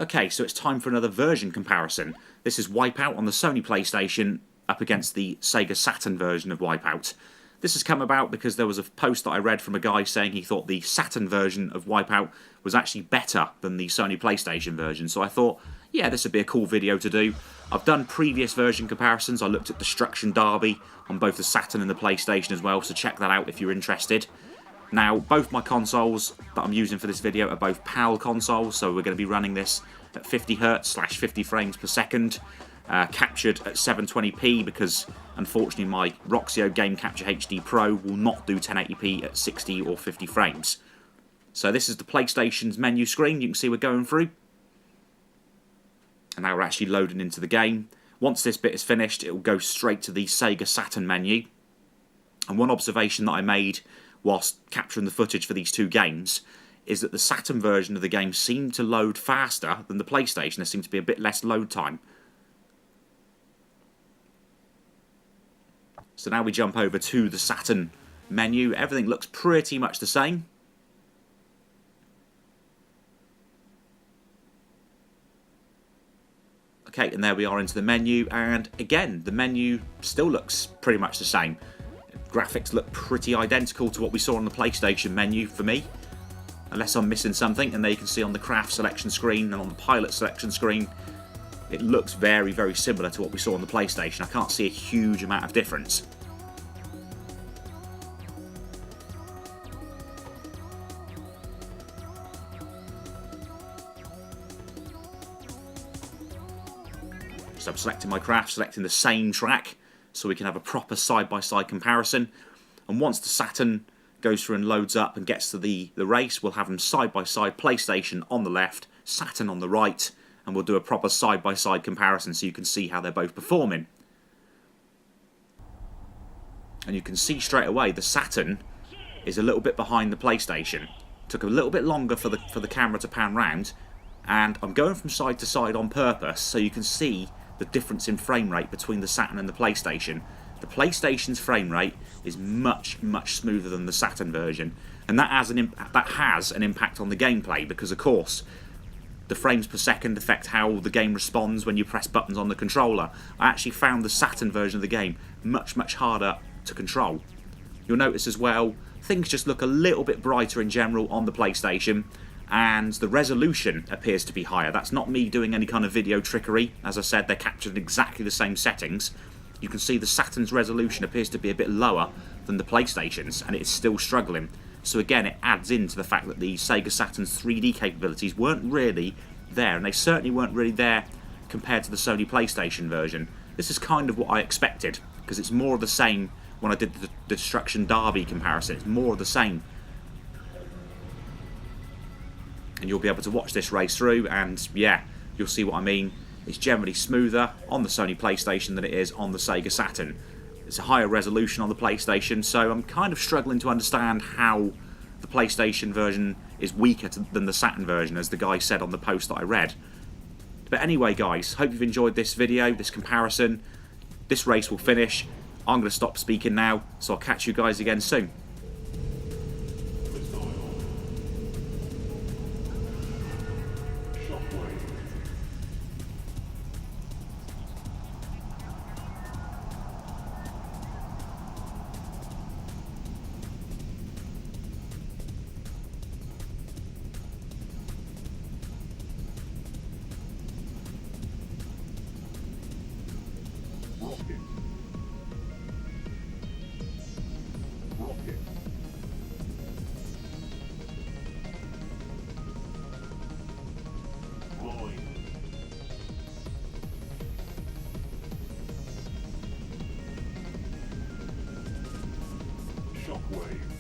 Okay, so it's time for another version comparison. This is WipEout on the Sony PlayStation up against the SEGA Saturn version of WipEout. This has come about because there was a post that I read from a guy saying he thought the Saturn version of WipEout was actually better than the Sony PlayStation version. So I thought, yeah, this would be a cool video to do. I've done previous version comparisons. I looked at Destruction Derby on both the Saturn and the PlayStation as well, so check that out if you're interested. Now, both my consoles that I'm using for this video are both PAL consoles, so we're going to be running this at 50Hz/50 frames per second, captured at 720p because, unfortunately, my Roxio Game Capture HD Pro will not do 1080p at 60 or 50 frames. So this is the PlayStation's menu screen you can see we're going through. And now we're actually loading into the game. Once this bit is finished, it will go straight to the Sega Saturn menu. And one observation that I made whilst capturing the footage for these two games is that the Saturn version of the game seemed to load faster than the PlayStation. There seemed to be a bit less load time. So now we jump over to the Saturn menu. Everything looks pretty much the same. Okay, and there we are into the menu, and again, the menu still looks pretty much the same. Graphics look pretty identical to what we saw on the PlayStation menu for me, unless I'm missing something. And there you can see on the craft selection screen and on the pilot selection screen, it looks very, very similar to what we saw on the PlayStation. I can't see a huge amount of difference. So I'm selecting my craft, selecting the same track, so we can have a proper side-by-side comparison. And once the Saturn goes through and loads up and gets to the race, we'll have them side-by-side, PlayStation on the left, Saturn on the right, and we'll do a proper side-by-side comparison so you can see how they're both performing. And you can see straight away the Saturn is a little bit behind the PlayStation. Took a little bit longer for the camera to pan round, and I'm going from side to side on purpose so you can see the difference in frame rate between the Saturn and the PlayStation. The PlayStation's frame rate is much, much smoother than the Saturn version, and that has an impact on the gameplay because, of course, the frames per second affect how the game responds when you press buttons on the controller. I actually found the Saturn version of the game much, much harder to control. You'll notice as well, things just look a little bit brighter in general on the PlayStation, and the resolution appears to be higher. That's not me doing any kind of video trickery. As I said, they're captured in exactly the same settings. You can see the Saturn's resolution appears to be a bit lower than the PlayStation's, and it's still struggling. So again, it adds into the fact that the Sega Saturn's 3D capabilities weren't really there, and they certainly weren't really there compared to the Sony PlayStation version. This is kind of what I expected, because it's more of the same when I did the Destruction Derby comparison. It's more of the same. And you'll be able to watch this race through, and yeah, you'll see what I mean. It's generally smoother on the Sony PlayStation than it is on the Sega Saturn. It's a higher resolution on the PlayStation, so I'm kind of struggling to understand how the PlayStation version is weaker than the Saturn version, as the guy said on the post that I read. But anyway, guys, hope you've enjoyed this video, this comparison. This race will finish. I'm going to stop speaking now, so I'll catch you guys again soon. Shockwave.